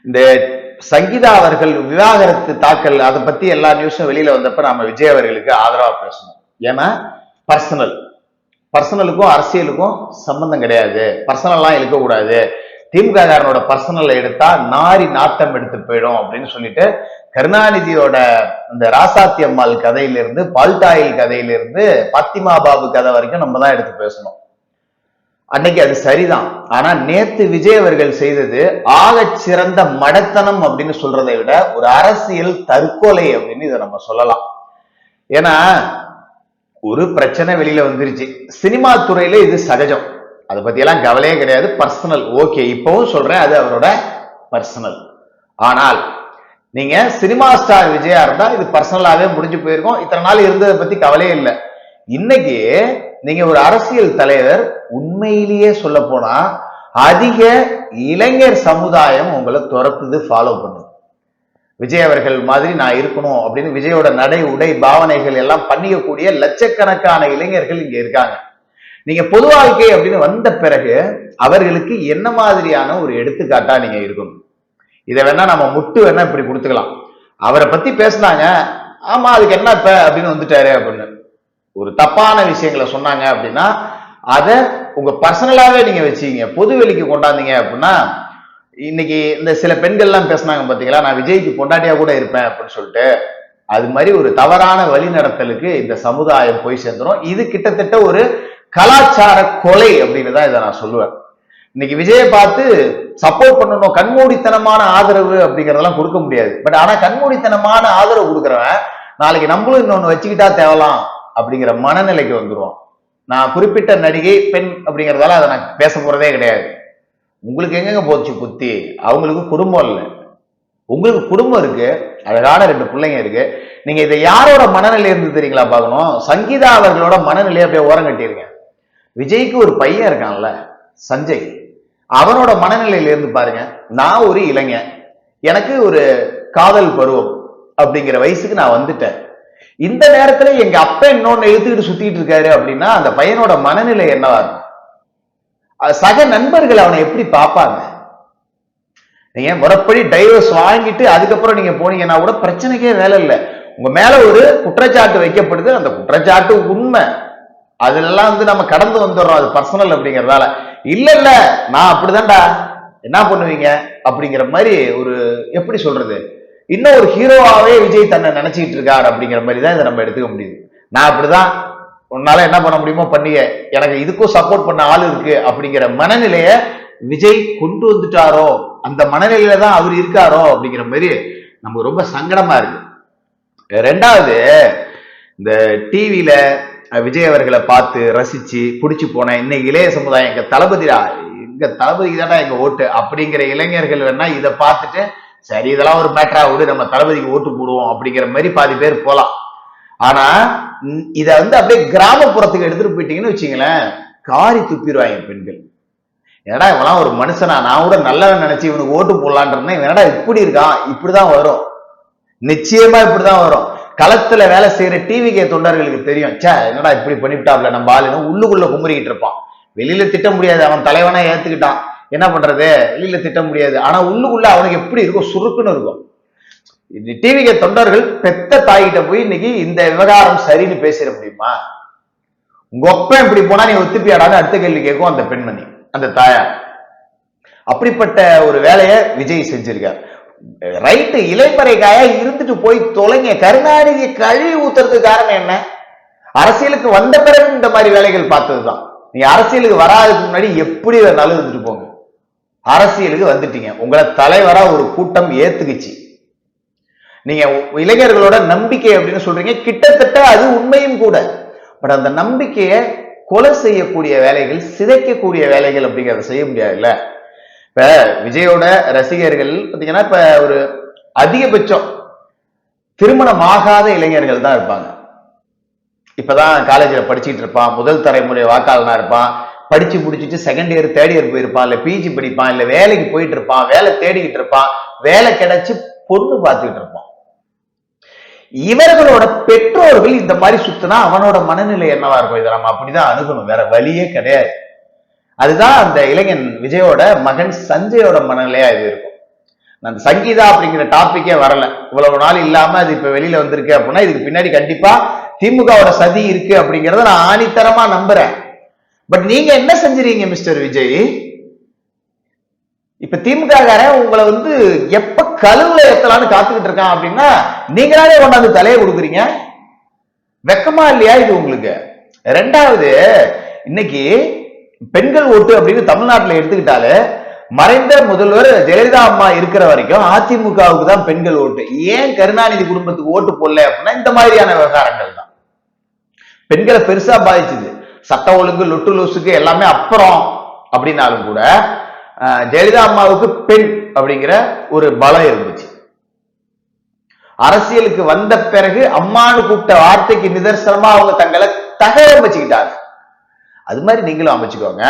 இந்த சங்கீதா அவர்கள் விவாகரத்து தாக்கல் அதை பத்தி எல்லா நியூஸும் வெளியில வந்தப்ப நாம விஜய் அவர்களுக்கு ஆதரவா பேசணும். ஏன்னா பர்சனலுக்கும் அரசியலுக்கும் சம்பந்தம் கிடையாது, பர்சனல்லாம் இழுக்கக்கூடாது, திமுக காரனோட பர்சனல் எடுத்தா நாரி நாட்டம் எடுத்து போயிடும் அப்படின்னு சொல்லிட்டு கருணாநிதியோட இந்த ராசாத்தி அம்மாள் கதையிலிருந்து பால்டாயில் கதையிலிருந்து பத்திமா பாபு கதை வரைக்கும் நம்ம தான் எடுத்து பேசணும். அன்னைக்கு அது சரிதான். ஆனா நேத்து விஜய் அவர்கள் செய்தது ஆக சிறந்த மடத்தனம் அப்படின்னு சொல்றதை விட ஒரு அரசியல் தற்கொலை அப்படின்னு இதை நம்ம சொல்லலாம். ஏன்னா ஒரு பிரச்சனை வெளியில வந்துருச்சு, சினிமா துறையில இது சகஜம், அதை பத்தி எல்லாம் கவலையே கிடையாது, பர்சனல். ஓகே, இப்பவும் சொல்றேன், அது அவரோட பர்சனல். ஆனால் நீங்க சினிமா ஸ்டார் விஜயா இருந்தா இது பர்சனலாவே முடிஞ்சு போயிருக்கும், இத்தனை நாள் இருந்ததை பத்தி கவலையே இல்லை. இன்னைக்கு நீங்க ஒரு அரசியல் தலைவர், உண்மையிலேயே சொல்ல போனா அதிக இளைஞர் சமுதாயம் உங்களை துரத்துது, ஃபாலோ பண்ணுது. விஜய் அவர்கள் மாதிரி நான் இருக்கணும் அப்படின்னு விஜயோட நடை உடை பாவனைகள் எல்லாம் பண்ணிக்கக்கூடிய லட்சக்கணக்கான இளைஞர்கள் இங்க இருக்காங்க. நீங்க பொது வாழ்க்கை அப்படின்னு வந்த பிறகு அவர்களுக்கு என்ன மாதிரியான ஒரு எடுத்துக்காட்டா நீங்க இருக்கணும். இதை வேணா நம்ம முட்டு வேணா இப்படி கொடுத்துக்கலாம். அவரை பத்தி பேசினாங்க, ஆமா அதுக்கு என்ன இப்ப அப்படின்னு வந்துட்டாரு அப்படின்னு ஒரு தப்பான விஷயங்களை சொன்னாங்க அப்படின்னா அதை உங்க பர்சனலாவே நீங்க வச்சுக்கீங்க, பொது வெளிக்கு கொண்டாந்தீங்க அப்படின்னா இன்னைக்கு இந்த சில பெண்கள் எல்லாம் பேசினாங்க பாத்தீங்களா, நான் விஜய்க்கு பொண்டாட்டியா கூட இருப்பேன் அப்படின்னு சொல்லிட்டு, அது மாதிரி ஒரு தவறான வழிநடத்தலுக்கு இந்த சமுதாயம் போய் சேர்ந்துரும். இது கிட்டத்தட்ட ஒரு கலாச்சார கொலை அப்படின்னு தான் இதை நான் சொல்லுவேன். இன்னைக்கு விஜயை பார்த்து சப்போர்ட் பண்ணணும், கண்மூடித்தனமான ஆதரவு அப்படிங்கறதெல்லாம் கொடுக்க முடியாது. பட் ஆனா கண்மூடித்தனமான ஆதரவு கொடுக்குறவன் நாளைக்கு நம்மளும் இன்னொன்னு வச்சுக்கிட்டா தேவலாம் அப்படிங்கிற மனநிலைக்கு வந்துருவோம். நான் குறிப்பிட்ட நடிகை பெண் அப்படிங்கறதால அதை நான் பேச போறதே கிடையாது. உங்களுக்கு எங்கெங்க போச்சு புத்தி? அவங்களுக்கு குடும்பம் இல்லை, உங்களுக்கு குடும்பம் இருக்கு, அழகான 2 பிள்ளைங்க இருக்கு. நீங்க இதை யாரோட மனநிலை இருந்து தெரியுங்களா பார்க்கணும்? சங்கீதா அவர்களோட மனநிலையை அப்படியே ஓரம் கட்டிருங்க. விஜய்க்கு ஒரு பையன் இருக்கான்ல சஞ்சய், அவனோட மனநிலையில இருந்து பாருங்க. நான் ஒரு இளைஞன், எனக்கு ஒரு காதல் பருவம் அப்படிங்கிற வயசுக்கு நான் வந்துட்டேன். இந்த நேரத்துல எங்க அப்பா இன்னொன்னு இழுத்துக்கிட்டு சுத்திட்டு இருக்காரு அப்படின்னா அந்த பையனோட மனநிலை என்னவா இருக்கும்? சக நண்பர்கள் அவனை எப்படி பார்ப்பாங்க? நீங்க முறைப்படி டைவர்ஸ் வாங்கிட்டு அதுக்கப்புறம் நீங்க போனீங்கன்னா கூட பிரச்சனைக்கே வேலை இல்லை. உங்க மேல ஒரு குற்றச்சாட்டு வைக்கப்படுது, அந்த குற்றச்சாட்டு உண்மை, அதுலலாம் நம்ம கடந்து வந்துடுறோம், அது பர்சனல் அப்படிங்கறதால. இல்ல நான் அப்படிதான்டா, என்ன பண்ணுவீங்க அப்படிங்கிற மாதிரி ஒரு எப்படி சொல்றது, இன்னும் ஒரு ஹீரோவாவே விஜய் தன்னை நினைச்சிட்டு இருக்காரு அப்படிங்கிற மாதிரி தான் இதை நம்ம எடுத்துக்க முடியுது. நான் அப்படிதான், உன்னால என்ன பண்ண முடியுமோ பண்ணிய, எனக்கு இதுக்கும் சப்போர்ட் பண்ண ஆள் இருக்கு அப்படிங்கிற மனநிலைய விஜய் கொண்டு வந்துட்டாரோ, அந்த மனநிலையில தான் அவர் இருக்காரோ அப்படிங்கிற மாதிரி நமக்கு ரொம்ப சங்கடமா இருக்கு. 2வது, இந்த டிவியில விஜய் அவர்களை பார்த்து ரசிச்சு பிடிச்சு போன இன்னைக்கு இளைய சமுதாயம், எங்க தளபதிடா, எங்க தளபதிக்கு தானே எங்க ஓட்டு அப்படிங்கிற இளைஞர்கள் வேணா இதை பார்த்துட்டு சரி இதெல்லாம் ஒரு மேட்டரா விடு, நம்ம தளபதிக்கு ஓட்டு போடுவோம் அப்படிங்கிற மாதிரி பாதி பேர் போலாம். ஆனா இத அப்படியே கிராமப்புறத்துக்கு எடுத்துட்டு போயிட்டீங்கன்னு வச்சுங்களேன், காரி துப்பிடுவாங்க பெண்கள். ஏன்னா இவெல்லாம் ஒரு மனுஷனா, நான் கூட நல்லவன் நினைச்சு இவனுக்கு ஓட்டு போடலான் இருந்தேன், இவனடா இப்படி இருக்கான், இப்படிதான் வரும், நிச்சயமா இப்படிதான் வரும். களத்துல வேலை செய்யற டிவிகே தொண்டர்களுக்கு தெரியும், சே என்னடா இப்படி பண்ணிவிட்டாப்ல நம்ம ஆளுன்னு உள்ளுக்குள்ள குமுறிக்கிட்டு இருப்பான். வெளியில திட்ட முடியாது, அவன் தலைவனா ஏத்துக்கிட்டான், என்ன பண்றது, வெளியில திட்ட முடியாது. ஆனா உள்ளுக்குள்ள அவனுக்கு எப்படி இருக்கும், சுருக்குன்னு இருக்கும். டிவிகே தொண்டர்கள் பெத்த தாய்கிட்ட போய் இன்னைக்கு இந்த விவகாரம் சரின்னு பேசிட முடியுமா? உங்க ஒப்பம் இப்படி போனா நீ ஒத்துப்பியாடான்னு அடுத்த கேள்வி கேட்கும் அந்த பெண்மணி, அந்த தாயார். அப்படிப்பட்ட ஒரு வேலையை விஜய் செஞ்சிருக்கார். ரைட்டு, இலைமறைக்காயா இருந்துட்டு போய் தொலைங்க. கருணாநிதி கழுவி ஊத்துறதுக்கு காரணம் என்ன? அரசியலுக்கு வந்த பிறகு இந்த மாதிரி வேலைகள் பார்த்ததுதான். நீங்க அரசியலுக்கு வராதுக்கு முன்னாடி எப்படி வேணாலும் இருந்துட்டு போங்க, அரசியலுக்கு வந்துட்டீங்க, உங்களை தலைவரா ஒரு கூட்டம் ஏத்துக்குச்சு. நீங்க இளைஞர்களோட நம்பிக்கை அப்படின்னு சொல்றீங்க, கிட்டத்தட்ட அது உண்மையும் கூட. பட் அந்த நம்பிக்கையை கொலை செய்யக்கூடிய வேலைகள், சிதைக்கக்கூடிய வேலைகள் அப்படிங்கிறத செய்ய முடியாதுல்ல. இப்ப விஜயோட ரசிகர்கள் பாத்தீங்கன்னா இப்ப ஒரு அதிகபட்சம் திருமணம் ஆகாத இளைஞர்கள் தான் இருப்பாங்க. இப்பதான் காலேஜ்ல படிச்சுட்டு இருப்பான், முதல் தலைமுறை வாக்காளனா இருப்பான், படிச்சு முடிச்சுட்டு 2nd இயர் 3rd இயர் போயிருப்பான், இல்ல பிஜி படிப்பான், இல்ல வேலைக்கு போயிட்டு இருப்பான், வேலை தேடிக்கிட்டு இருப்பான், வேலை கிடைச்சு பொண்ணு பார்த்துக்கிட்டு இருப்பான். இவர்களோட பெற்றோர்கள் இந்த மாதிரி சுத்தினா அவனோட மனநிலை என்னவா இருக்கும்? இதை நம்ம அப்படிதான் அணுகணும், வேற வழியே கிடையாது. அதுதான் அந்த இளைஞன் விஜயோட மகன் சஞ்சயோட மனநிலையா இது இருக்கும். அந்த சங்கீதா அப்படிங்கிற டாபிக்கே வரல. இவ்வளவு நாள் இல்லாம அது இப்ப வெளியில வந்திருக்கு அப்படின்னா இதுக்கு பின்னாடி கண்டிப்பா திமுகவோட சதி இருக்கு அப்படிங்கறத நான் ஆணித்தரமா நம்புறேன். பட் நீங்க என்ன செஞ்சிருக்கீங்க மிஸ்டர் விஜய்? இப்ப திமுக காரன் உங்களை வந்து எப்ப கழுவுல ஏத்தலான்னு காத்துக்கிட்டு இருக்கான் அப்படின்னா நீங்களாவே கொண்டாந்து தலையை கொடுக்குறீங்க. வெக்கமா இல்லையா இது உங்களுக்கு? ரெண்டாவது, இன்னைக்கு பெண்கள் ஓட்டு அப்படின்னு தமிழ்நாட்டில் எடுத்துக்கிட்டாலே மறைந்த முதல்வர் ஜெயலலிதா அம்மா இருக்கிற வரைக்கும் அதிமுகவுக்கு தான் பெண்கள் ஓட்டு. ஏன் கருணாநிதி குடும்பத்துக்கு ஓட்டு போடல அப்படின்னா இந்த மாதிரியான விவகாரங்கள் தான் பெண்களை பெருசா பாதிச்சது. சட்ட ஒழுங்கு லொட்டு லூசுக்கு எல்லாமே அப்புறம் அப்படின்னாலும் கூட ஜெயலலிதா அம்மாவுக்கு பெண் அப்படிங்கிற ஒரு பலம் இருந்துச்சு. அரசியலுக்கு வந்த பிறகு அம்மானு கூப்பிட்ட வார்த்தைக்கு நிதர்சனமா அவங்க தங்களை தகவல் அமைச்சுக்கிட்டாங்க. அது மாதிரி நீங்களும் அமைச்சுக்கோங்க.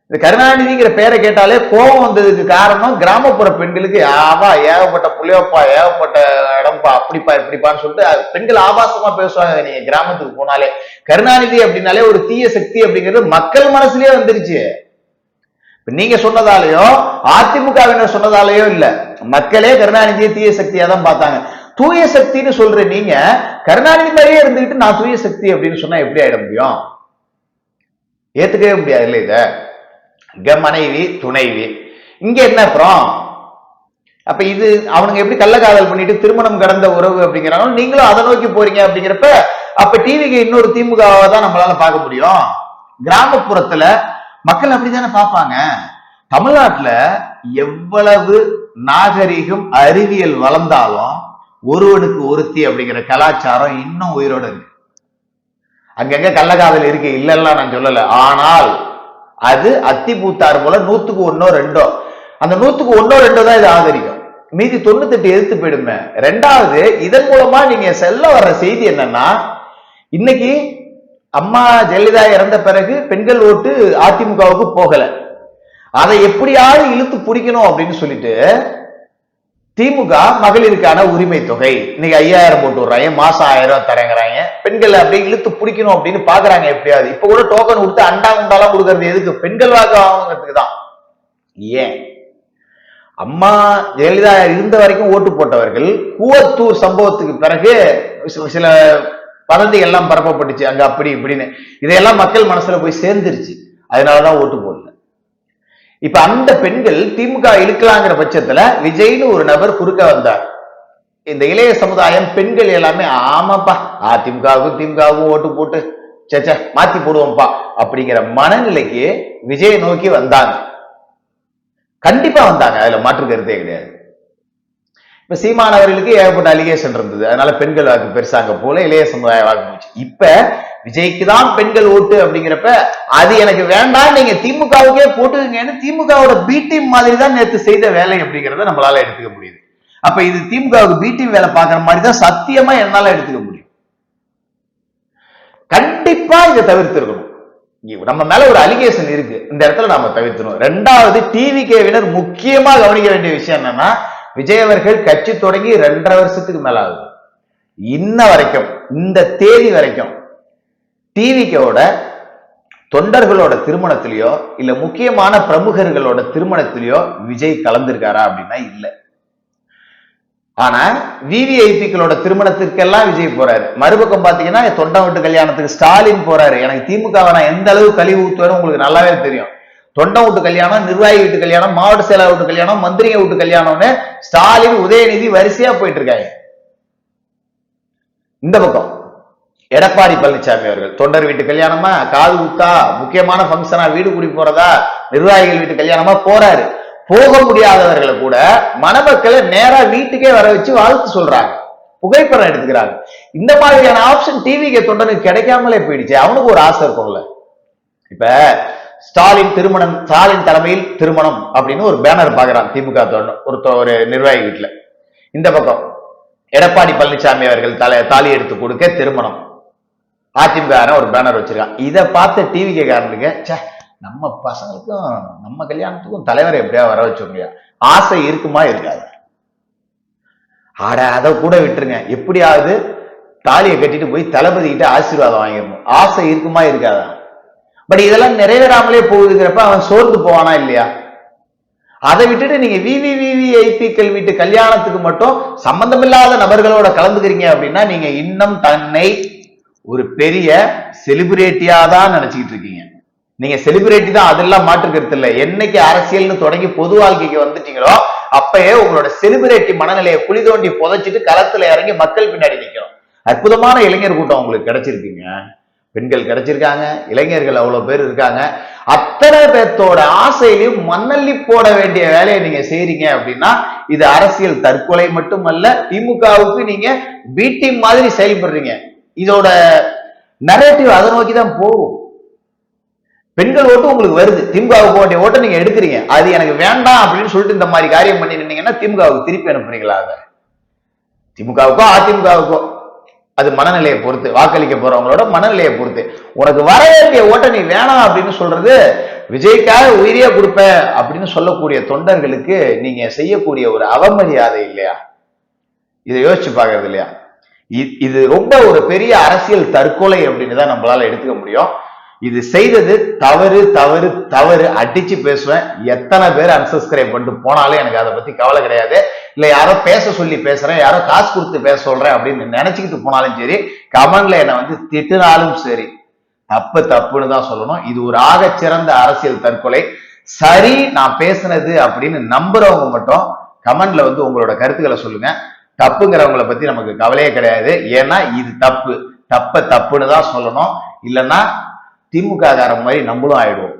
இந்த கருணாநிதிங்கிற பேரை கேட்டாலே கோபம் வந்ததுக்கு காரணம் கிராமப்புற பெண்களுக்கு ஆவா ஏகப்பட்ட புள்ளியப்பா ஏகப்பட்ட இடம்பா அப்படிப்பா இப்படிப்பான்னு சொல்லிட்டு பெண்கள் ஆபாசமா பேசுவாங்க. நீங்க கிராமத்துக்கு போனாலே கருணாநிதி அப்படின்னாலே ஒரு தீய சக்தி அப்படிங்கிறது மக்கள் மனசுலயே வந்துருச்சு. நீங்க சொன்னதாலேயோ அதிமுகவினர் சொன்னதாலேயோ இல்ல, மக்களே கருணாநிதியை தீய சக்தியா தான் பார்த்தாங்க. தூய சக்தின்னு சொல்ற நீங்க கருணாநிதி மாதிரியே இருந்துகிட்டு நான் தூய சக்தி அப்படின்னு சொன்னா எப்படி ஆயிட முடியும்? ஏத்துக்கவே முடியாது இல்ல. இத இங்க மனைவி துணைவி, இங்க என்ன அப்புறம்? அப்ப இது அவனுங்க எப்படி கள்ளக்காதல் பண்ணிட்டு திருமணம் கடந்த உறவு அப்படிங்கிறாங்க, நீங்களும் அதை நோக்கி போறீங்க அப்படிங்கிறப்ப அப்ப டிவிக்கு இன்னொரு திமுகவை தான் நம்மளால பார்க்க முடியும். கிராமப்புறத்துல மக்கள் அப்படித்தானே பார்ப்பாங்க. தமிழ்நாட்டுல எவ்வளவு நாகரிகம் அறிவியல் வளர்ந்தாலும் ஒருவனுக்கு ஒருத்தி அப்படிங்கிற கலாச்சாரம் இன்னும் உயிரோடு இருக்கு. அங்கங்க கள்ளக்காதல் இருக்கு, இல்லைன்னா நான் சொல்லல. ஆனால் அது அத்தி பூத்தாறு போல 100க்கு 1 2 அந்த 100க்கு 1 2 தான் இது ஆதரிக்கும். மீதி 98 எதிர்த்து போயிடுமே. ரெண்டாவது, இதன் மூலமா நீங்க செல்ல வர்ற செய்தி என்னன்னா, இன்னைக்கு அம்மா ஜெயலலிதா இறந்த பிறகு பெண்கள் ஓட்டு அதிமுகவுக்கு போகல, அதை எப்படியாவது இழுத்து பிடிக்கணும் அப்படின்னு சொல்லிட்டு திமுக மகளிருக்கான உரிமை தொகை இன்னைக்கு 5000 போட்டு விடுறாங்க, மாசம் 1000 ரூபாய் தரங்கிறாங்க. பெண்கள் அப்படியே இழுத்து பிடிக்கணும் அப்படின்னு பாக்குறாங்க எப்படியாவது. இப்ப கூட டோக்கன் கொடுத்து அண்டா குண்டாலாம் கொடுக்கறது எதுக்கு? பெண்கள் வாக்கு வாங்குறதுக்கு தான். ஏன்? அம்மா ஜெயலலிதா இருந்த வரைக்கும் ஓட்டு போட்டவர்கள் கூவத்தூர் சம்பவத்துக்கு பிறகு சில வதந்திகள் எல்லாம் பரப்பப்பட்டுச்சு அங்க அப்படி இப்படின்னு, இதையெல்லாம் மக்கள் மனசுல போய் சேர்ந்துருச்சு. அதனாலதான் ஓட்டு போடல. இப்ப அந்த பெண்கள் திமுக இழுக்கலாங்கிற பட்சத்துல விஜய்னு ஒரு நபர் குறுக்க வந்தார். இந்த இளைய சமுதாயம் பெண்கள் எல்லாமே ஆமாப்பா அதிமுகவுக்கும் திமுகவுக்கும் ஓட்டு போட்டு சேச்சா மாத்தி போடுவோம்ப்பா அப்படிங்கிற மனநிலைக்கு விஜயை நோக்கி வந்தாங்க. கண்டிப்பா வந்தாங்க, அதுல மாற்று கருத்தே கிடையாது. இப்ப சீமானவர்களுக்கு ஏகப்பட்ட அலிகேஷன் இருந்தது, அதனால பெண்கள் வாக்கு பெருசாங்க போல இளைய சமுதாய வாக்கு போச்சு. இப்ப விஜய்க்கு தான் பெண்கள் ஓட்டு அப்படிங்கிறப்ப அது எனக்கு வேண்டாம், நீங்க திமுகவுக்கே போட்டுக்கங்கன்னு திமுகவோட பி டீம் மாதிரி தான் நேற்று செய்த வேலை அப்படிங்கிறத நம்மளால எடுத்துக்க முடியுது. அப்ப இது திமுகவுக்கு பி டீம் வேலை பார்க்குற மாதிரி தான் சத்தியமா என்னால எடுத்துக்க முடியும். கண்டிப்பா இதை தவிர்த்திருக்கணும். நம்ம மேல ஒரு அலிகேஷன் இருக்கு, இந்த இடத்துல நாம தவிர்த்தணும். ரெண்டாவது, டிவிகேவினர் முக்கியமா கவனிக்க வேண்டிய விஷயம் என்னன்னா, விஜய் அவர்கள் கட்சி தொடங்கி 2.5 வருஷத்துக்கு மேல ஆகுது. இன்ன வரைக்கும் இந்த தேதி வரைக்கும் டிவிக்கோட தொண்டர்களோட திருமணத்திலேயோ இல்ல முக்கியமான பிரமுகர்களோட திருமணத்திலேயோ விஜய் கலந்திருக்காரா அப்படின்னா இல்ல. ஆனா விவிஐபிக்களோட திருமணத்திற்கெல்லாம் விஜய் போறாரு. மறுபக்கம் பாத்தீங்கன்னா தொண்டை வீட்டு கல்யாணத்துக்கு ஸ்டாலின் போறாரு. எனக்கு திமுக எந்த அளவு கழிவு ஊத்துவாரு உங்களுக்கு நல்லாவே தெரியும். தொண்டை வீட்டு கல்யாணம், நிர்வாகி வீட்டு கல்யாணம், மாவட்ட செயலாளர் வீட்டு கல்யாணம், மந்திரிங்க வீட்டு கல்யாணம்னு ஸ்டாலின் உதயநிதி வரிசையா போயிட்டு இருக்காங்க. இந்த பக்கம் எடப்பாடி பழனிசாமி அவர்கள் தொண்டர் வீட்டு கல்யாணமா, காது குத்தா, முக்கியமான பங்கனா, வீடு குடி போறதா, நிர்வாகிகள் வீட்டு கல்யாணமா போறாரு. போக முடியாதவர்களை கூட மணமக்களை நேரா வீட்டுக்கே வர வச்சு வாழ்த்து சொல்றாங்க, புகைப்படம் எடுத்துக்கிறாங்க. இந்த மாதிரியான ஆப்ஷன் டிவிக்கு தொண்டனுக்கு கிடைக்காமலே போயிடுச்சு. அவனுக்கு ஒரு ஆசை இருக்கும்ல. இப்ப ஸ்டாலின் திருமணம், ஸ்டாலின் தலைமையில் திருமணம் அப்படின்னு ஒரு பேனர் பாக்குறான் திமுக ஒரு நிர்வாகி வீட்டுல. இந்த பக்கம் எடப்பாடி பழனிசாமி அவர்கள் தாலி எடுத்து கொடுக்க திருமணம், அதிமுக ஒரு பேனர் வச்சிருக்கான். இதை பார்த்த டிவிகே காரனுங்க, நம்ம பசங்களுக்கும் நம்ம கல்யாணத்துக்கும் தலைவரை எப்படியா வர வச்ச முடியாது, ஆசை இருக்குமா இருக்காது? ஆட அதை கூட விட்டுருங்க, எப்படியாவது தாலியை கட்டிட்டு போய் தளபதி கிட்ட ஆசீர்வாதம் வாங்கிடணும், ஆசை இருக்குமா இருக்காதா? பட் இதெல்லாம் நிறைவேறாமலே போகுதுங்கிறப்ப அவன் சோர்ந்து போவானா இல்லையா? அதை விட்டுட்டு நீங்க விவிவிவிஐபிக்கள் வீட்டு கல்யாணத்துக்கு மட்டும் சம்பந்தமில்லாத நபர்களோட கலந்துக்கிறீங்க அப்படின்னா நீங்க இன்னும் தன்னை ஒரு பெரிய செலிபிரிட்டியா தான் நினைச்சுக்கிட்டு இருக்கீங்க. நீங்க செலிபிரிட்டி தான், அதெல்லாம் மாற்றுக்கிறது இல்லை. என்னைக்கு அரசியல்னு தொடங்கி பொது வாழ்க்கைக்கு வந்துட்டீங்களோ அப்பயே உங்களோட செலிபிரிட்டி மனநிலையை குழி தோண்டி புதைச்சிட்டு களத்துல இறங்கி மக்கள் பின்னாடி நிற்கணும். அற்புதமான இளைஞர் கூட்டம் உங்களுக்கு கிடைச்சிருக்கீங்க, பெண்கள் கிடைச்சிருக்காங்க, இளைஞர்கள் அவ்வளவு பேர் இருக்காங்க. அத்தனை பேர்த்தோட ஆசையிலையும் மண்ணள்ளி போட வேண்டிய வேலையை நீங்க செய்றீங்க அப்படின்னா இது அரசியல் தற்கொலை மட்டுமல்ல, திமுகவுக்கு நீங்க பி டீம் மாதிரி செயல்படுறீங்க. இதோட நரேட்டிவ் அதை நோக்கி தான் போகும். பெண்கள் ஓட்டு உங்களுக்கு வருது, திமுகவுக்கு வேண்டிய ஓட்டை நீங்க எடுக்கிறீங்க, அது எனக்கு வேண்டாம் அப்படின்னு சொல்லிட்டு இந்த மாதிரி காரியம் பண்ணி நின்னீங்கன்னா திமுகவுக்கு திருப்பி அனுப்புறீங்களா? அதை திமுகவுக்கோ அதிமுகவுக்கோ அது மனநிலையை பொறுத்து, வாக்களிக்க போறவங்களோட மனநிலையை பொறுத்து. உனக்கு வர வேண்டிய ஓட்டை நீ வேணாம் அப்படின்னு சொல்றது விஜய்க்காக உயிரியா கொடுப்ப அப்படின்னு சொல்லக்கூடிய தொண்டர்களுக்கு நீங்க செய்யக்கூடிய ஒரு அவமரியாதை இல்லையா? இதை யோசிச்சு பாக்குறது இல்லையா? இது ரொம்ப ஒரு பெரிய அரசியல் தற்கொலை அப்படின்னு தான் நம்மளால எடுத்துக்க முடியும். இது செய்தது தவறு தவறு தவறு. அடிச்சு பேசுவேன், எத்தனை பேர் அன்சப்ஸ்கிரைப் பண்ணிட்டு போனாலும் எனக்கு அதை பத்தி கவலை கிடையாது. இல்ல யாரோ பேச சொல்லி பேசுறேன், யாரோ காசு கொடுத்து பேச சொல்றேன் அப்படின்னு நினைச்சுக்கிட்டு போனாலும் சரி, கமெண்ட்ல என்னை வந்து திட்டுனாலும் சரி, தப்பு தப்புன்னு தான் சொல்லணும். இது ஒரு ஆக சிறந்த அரசியல் தற்கொலை. சரி நான் பேசுனது அப்படின்னு நம்புறவங்க மட்டும் கமெண்ட்ல வந்து உங்களோட கருத்துக்களை சொல்லுங்க. தப்புங்கிறவங்களை பத்தி நமக்கு கவலையே கிடையாது. ஏன்னா இது தப்பு, தப்புன்னு தான் சொல்லணும். இல்லைன்னா திமுக காரன் மாதிரி நம்மளும் ஆயிடுவோம்.